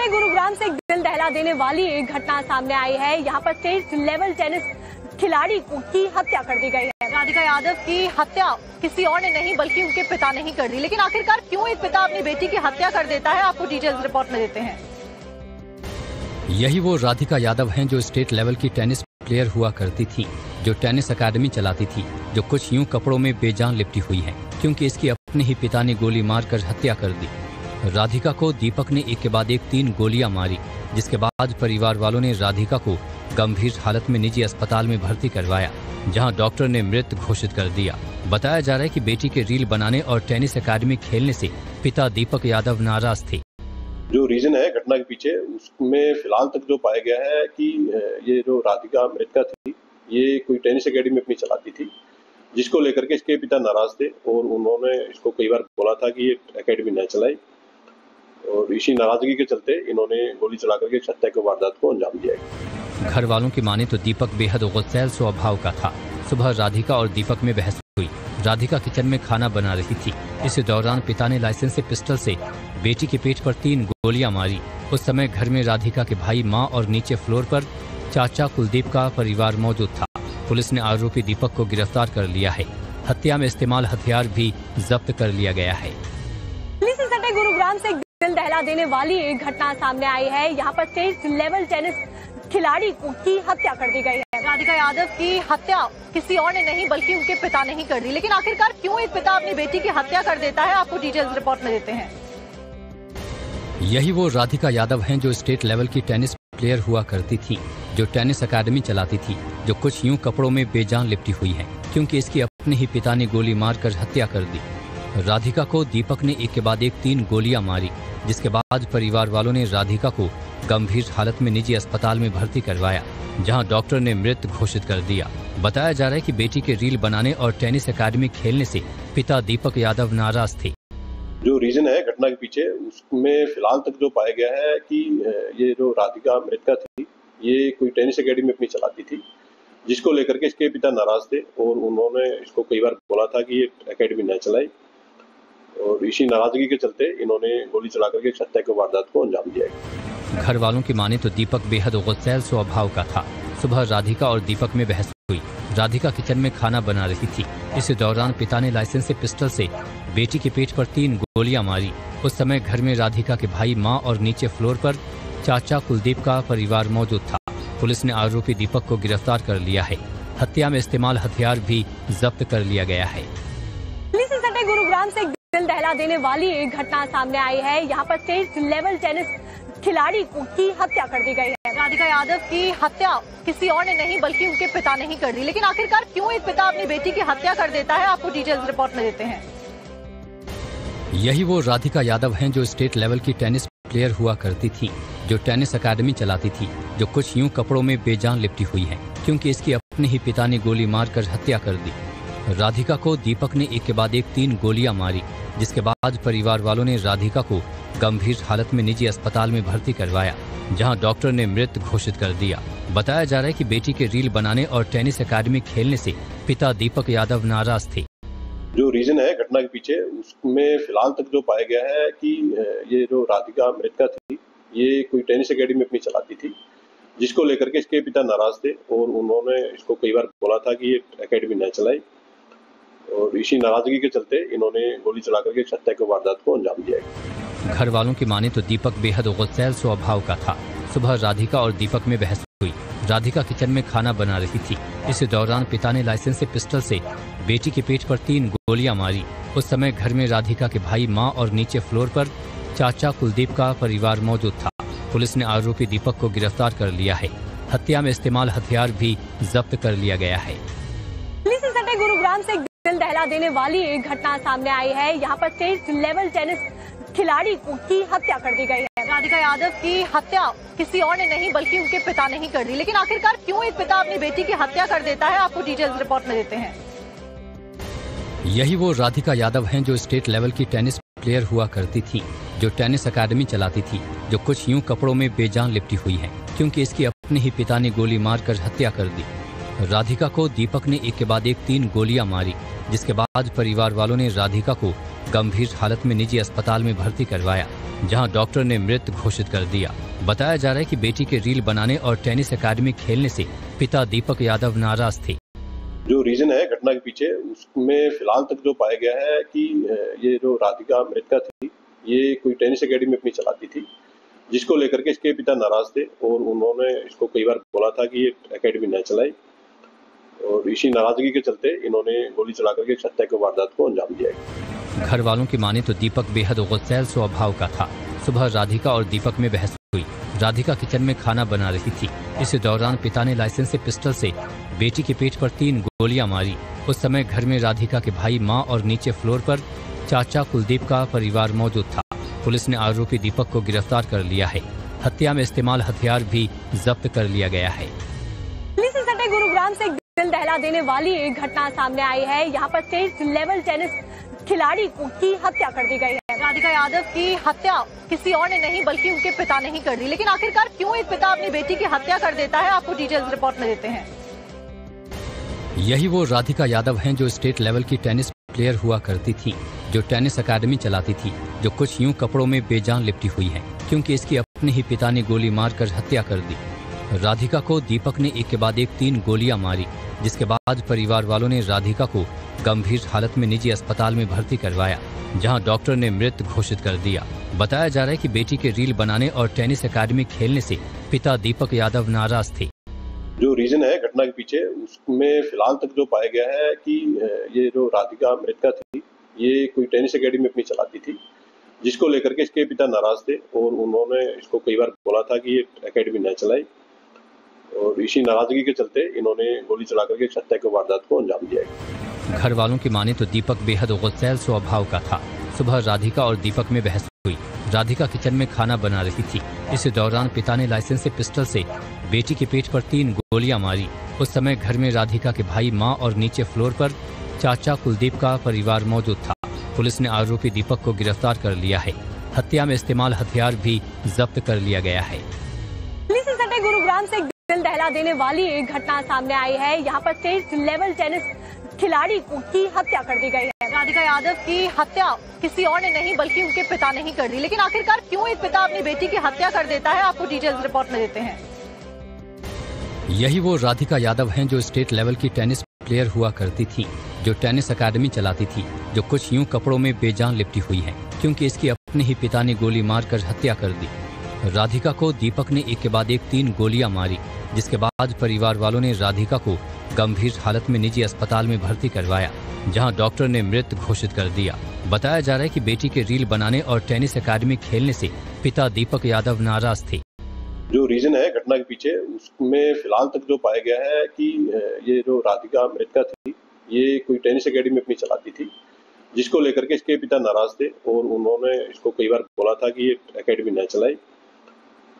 Sunday Gurugram से एक दिल दहला देने वाली एक घटना सामने आई है। यहाँ पर स्टेट लेवल टेनिस खिलाड़ी की हत्या कर दी गई है। राधिका यादव की हत्या किसी और ने नहीं बल्कि उनके पिता ने ही कर दी। लेकिन आखिरकार क्यों एक पिता अपनी बेटी की हत्या कर देता है, आपको डिटेल्स रिपोर्ट में देते हैं। यही वो राधिका यादव हैं जो स्टेट लेवल की टेनिस प्लेयर हुआ करती थी, जो टेनिस अकादमी चलाती थी, जो कुछ यूं कपड़ों में बेजान लिपटी हुई हैं, क्योंकि इसकी अपने ही पिता ने गोली मारकर हत्या कर दी। राधिका को दीपक ने एक के बाद एक 3 गोलियां मारी, जिसके बाद परिवार वालों ने राधिका को गंभीर हालत में निजी अस्पताल में भर्ती करवाया, जहां डॉक्टर ने मृत घोषित कर दिया। बताया जा रहा है कि बेटी के रील बनाने और टेनिस अकादमी खेलने से पिता दीपक यादव नाराज थे। जो रीजन है घटना के पीछे, उसमें फिलहाल तक जो पाया गया है कि ये जो राधिका मृतका थी, ये कोई टेनिस अकेडमी अपनी चलाती थी, जिसको लेकर के इसके पिता नाराज थे और उन्होंने इसको कई बार बोला था कि ये अकेडमी न चलाए, और इसी नाराजगी के चलते इन्होंने गोली चला करके हत्या की वारदात को अंजाम दिया। घर वालों की माने तो दीपक बेहद गुस्सैल स्वभाव का था। सुबह राधिका और दीपक में बहस हुई। राधिका किचन में खाना बना रही थी। इस दौरान पिता ने लाइसेंस से पिस्टल से बेटी के पेट पर 3 गोलियां मारी। उस समय घर में राधिका के भाई, मां और नीचे फ्लोर पर चाचा कुलदीप का परिवार मौजूद था। पुलिस ने आरोपी दीपक को गिरफ्तार कर लिया है। हत्या में इस्तेमाल हथियार भी जब्त कर लिया गया है। संडे गुरुग्राम से एक दिल दहला देने वाली एक घटना सामने आई है। यहाँ पर स्टेट लेवल टेनिस खिलाड़ी की हत्या कर दी गई है। राधिका यादव की हत्या किसी और ने नहीं बल्कि उनके पिता ने ही कर दी। लेकिन आखिरकार क्यों एक पिता अपनी बेटी की हत्या कर देता है, आपको डिटेल्स रिपोर्ट में देते हैं। यही वो राधिका यादव हैं जो स्टेट लेवल की टेनिस प्लेयर हुआ करती थी, जो टेनिस अकादमी चलाती थी, जो कुछ यूं कपड़ों में बेजान लिपटी हुई हैं, क्योंकि इसकी अपने ही पिता ने गोली मारकर हत्या कर दी। राधिका को दीपक ने एक के बाद एक 3 गोलियां मारी, जिसके बाद परिवार वालों ने राधिका को गंभीर हालत में निजी अस्पताल में भर्ती करवाया, जहां डॉक्टर ने मृत घोषित कर दिया। बताया जा रहा है कि बेटी के रील बनाने और टेनिस अकादमी खेलने से पिता दीपक यादव नाराज थे। जो रीजन है घटना के पीछे, उसमें फिलहाल तक जो पाया गया है कि ये जो राधिका मृतका थी, ये कोई टेनिस अकेडमी अपनी चलाती थी, जिसको लेकर के इसके पिता नाराज थे और उन्होंने इसको कई बार बोला था कि ये अकेडमी न चलाए, और इसी नाराजगी के चलते इन्होंने गोली चला करके हत्या की वारदात को अंजाम दिया। घर वालों की माने तो दीपक बेहद गुस्सैल स्वभाव का था। सुबह राधिका और दीपक में बहस हुई। राधिका किचन में खाना बना रही थी। इस दौरान पिता ने लाइसेंस से पिस्टल से बेटी के पेट पर 3 गोलियां मारी। उस समय घर में राधिका के भाई, मां और नीचे फ्लोर पर चाचा कुलदीप का परिवार मौजूद था। पुलिस ने आरोपी दीपक को गिरफ्तार कर लिया है। हत्या में इस्तेमाल हथियार भी जब्त कर लिया गया है। संडे गुरुग्राम से एक दिल दहला देने वाली एक घटना सामने आई है। यहाँ पर स्टेट लेवल टेनिस खिलाड़ी की हत्या कर दी गई है। राधिका यादव की हत्या किसी और ने नहीं बल्कि उनके पिता ने ही कर दी। लेकिन आखिरकार क्यों एक पिता अपनी बेटी की हत्या कर देता है, आपको डिटेल्स रिपोर्ट में देते हैं। यही वो राधिका यादव हैं जो स्टेट लेवल की टेनिस प्लेयर हुआ करती थी, जो टेनिस अकादमी चलाती थी, जो कुछ यूं कपड़ों में बेजान लिपटी हुई हैं, क्योंकि इसकी अपने ही पिता ने गोली मारकर हत्या कर दी। राधिका को दीपक ने एक के बाद एक 3 गोलियां मारी, जिसके बाद परिवार वालों ने राधिका को गंभीर हालत में निजी अस्पताल में भर्ती करवाया, जहां डॉक्टर ने मृत घोषित कर दिया। बताया जा रहा है कि बेटी के रील बनाने और टेनिस अकादमी खेलने से पिता दीपक यादव नाराज थे। जो रीजन है घटना के पीछे, उसमें फिलहाल तक जो पाया गया है कि ये जो राधिका मृतका थी, ये कोई टेनिस अकेडमी अपनी चलाती थी, जिसको लेकर के इसके पिता नाराज थे और उन्होंने इसको कई बार बोला था कि ये अकेडमी न चलाए, और इसी नाराजगी के चलते इन्होंने गोली चला करके हत्या की वारदात को अंजाम दिया। घर वालों की माने तो दीपक बेहद गुस्सैल स्वभाव का था। सुबह राधिका और दीपक में बहस हुई। राधिका किचन में खाना बना रही थी। इस दौरान पिता ने लाइसेंस से पिस्टल से बेटी के पेट पर 3 गोलियां मारी। उस समय घर में राधिका के भाई, मां और नीचे फ्लोर पर चाचा कुलदीप का परिवार मौजूद था। पुलिस ने आरोपी दीपक को गिरफ्तार कर लिया है। हत्या में इस्तेमाल हथियार भी जब्त कर लिया गया है। संडे गुरुग्राम से एक दिल दहला देने वाली एक घटना सामने आई है। यहाँ पर स्टेट लेवल टेनिस खिलाड़ी की हत्या कर दी गई है। राधिका यादव की हत्या किसी और ने नहीं बल्कि उनके पिता ने ही कर दी। लेकिन आखिरकार क्यों एक पिता अपनी बेटी की हत्या कर देता है, आपको डिटेल्स रिपोर्ट में देते हैं। यही वो राधिका यादव हैं जो स्टेट लेवल की टेनिस प्लेयर हुआ करती थी, जो टेनिस अकादमी चलाती थी, जो कुछ यूं कपड़ों में बेजान लिपटी हुई हैं, क्योंकि इसकी अपने ही पिता ने गोली मारकर हत्या कर दी। राधिका को दीपक ने एक के बाद एक 3 गोलियां मारी, जिसके बाद परिवार वालों ने राधिका को गंभीर हालत में निजी अस्पताल में भर्ती करवाया, जहां डॉक्टर ने मृत घोषित कर दिया। बताया जा रहा है कि बेटी के रील बनाने और टेनिस अकादमी खेलने से पिता दीपक यादव नाराज थे। जो रीजन है घटना के पीछे, उसमें फिलहाल तक जो पाया गया है कि ये जो राधिका मृतका थी, ये कोई टेनिस अकेडमी अपनी चलाती थी, जिसको लेकर के इसके पिता नाराज थे और उन्होंने इसको कई बार बोला था कि ये अकेडमी न चलाए, और इसी नाराजगी के चलते इन्होंने गोली चला करके इस हत्या की वारदात को अंजाम दिया। घर वालों की माने तो दीपक बेहद गुस्सैल स्वभाव का था। सुबह राधिका और दीपक में बहस हुई। राधिका किचन में खाना बना रही थी। इस दौरान पिता ने लाइसेंस से पिस्टल से बेटी के पेट पर 3 गोलियां मारी। उस समय घर में राधिका के भाई, मां और नीचे फ्लोर पर चाचा कुलदीप का परिवार मौजूद था। पुलिस ने आरोपी दीपक को गिरफ्तार कर लिया है। हत्या में इस्तेमाल हथियार भी जब्त कर लिया गया है। गुरुग्राम से दिल दहला देने वाली एक घटना सामने आई है। यहाँ पर स्टेट लेवल टेनिस खिलाड़ी की हत्या कर दी गई है। राधिका यादव की हत्या किसी और ने नहीं बल्कि उनके पिता ने ही कर दी। लेकिन आखिरकार क्यों एक पिता अपनी बेटी की हत्या कर देता है, आपको डिटेल्स रिपोर्ट में देते हैं। यही वो राधिका यादव हैं जो स्टेट लेवल की टेनिस प्लेयर हुआ करती थी, जो टेनिस अकादमी चलाती थी, जो कुछ यूं कपड़ों में बेजान लिपटी हुई है क्योंकि इसकी अपने ही पिता ने गोली मारकर हत्या कर दी। राधिका को दीपक ने एक के बाद एक 3 गोलियां मारी, जिसके बाद परिवार वालों ने राधिका को गंभीर हालत में निजी अस्पताल में भर्ती करवाया, जहां डॉक्टर ने मृत घोषित कर दिया। बताया जा रहा है कि बेटी के रील बनाने और टेनिस अकादमी खेलने से पिता दीपक यादव नाराज थे। जो रीजन है घटना के पीछे, उसमें फिलहाल तक जो पाया गया है कि ये जो राधिका मृतका थी, ये कोई टेनिस अकेडमी अपनी चलाती थी, जिसको लेकर के इसके पिता नाराज थे और उन्होंने इसको कई बार बोला था कि ये अकेडमी न चलाए, और इसी नाराजगी के चलते इन्होंने गोली चला करके इस हत्या की वारदात को अंजाम दिया। घर वालों की माने तो दीपक बेहद गुस्सैल स्वभाव का था। सुबह राधिका और दीपक में बहस हुई। राधिका किचन में खाना बना रही थी। इस दौरान पिता ने लाइसेंस से पिस्टल से बेटी के पेट पर 3 गोलियां मारी। उस समय घर में राधिका के भाई, मां और नीचे फ्लोर पर चाचा कुलदीप का परिवार मौजूद था। पुलिस ने आरोपी दीपक को गिरफ्तार कर लिया है। हत्या में इस्तेमाल हथियार भी जब्त कर लिया गया है। गुरुग्राम से दिल दहला देने वाली एक घटना सामने आई है। यहाँ पर स्टेट लेवल टेनिस खिलाड़ी की हत्या कर दी गई है। राधिका यादव की हत्या किसी और ने नहीं बल्कि उनके पिता ने ही कर दी। लेकिन आखिरकार क्यों एक पिता अपनी बेटी की हत्या कर देता है, आपको डिटेल्स रिपोर्ट में देते हैं। यही वो राधिका यादव हैं जो स्टेट लेवल की टेनिस प्लेयर हुआ करती थी, जो टेनिस अकादमी चलाती थी, जो कुछ यूं कपड़ों में बेजान लिपटी हुई है क्योंकि इसकी अपने ही पिता ने गोली मारकर हत्या कर दी। राधिका को दीपक ने एक के बाद एक 3 गोलियां मारी, जिसके बाद परिवार वालों ने राधिका को गंभीर हालत में निजी अस्पताल में भर्ती करवाया, जहां डॉक्टर ने मृत घोषित कर दिया। बताया जा रहा है कि बेटी के रील बनाने और टेनिस अकादमी खेलने से पिता दीपक यादव नाराज थे। जो रीजन है घटना के पीछे, उसमें फिलहाल तक जो पाया गया है कि ये जो राधिका मृतका थी, ये कोई टेनिस अकेडमी अपनी चलाती थी, जिसको लेकर के इसके पिता नाराज थे और उन्होंने इसको कई बार बोला था कि ये अकेडमी न चलाए,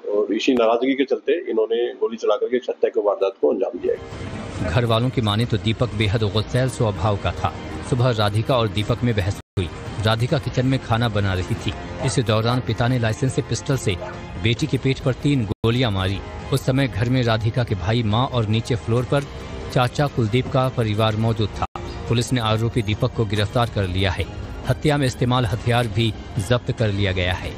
और इसी नाराजगी के चलते इन्होंने गोली चला करके इस हत्या की वारदात को अंजाम दिया। घर वालों की माने तो दीपक बेहद गुस्सैल स्वभाव का था। सुबह राधिका और दीपक में बहस हुई। राधिका किचन में खाना बना रही थी। इस दौरान पिता ने लाइसेंस से पिस्टल से बेटी के पेट पर 3 गोलियां मारी। उस समय घर में राधिका के भाई, मां और नीचे फ्लोर पर चाचा कुलदीप का परिवार मौजूद था। पुलिस ने आरोपी दीपक को गिरफ्तार कर लिया है। हत्या में इस्तेमाल हथियार भी जब्त कर लिया गया है।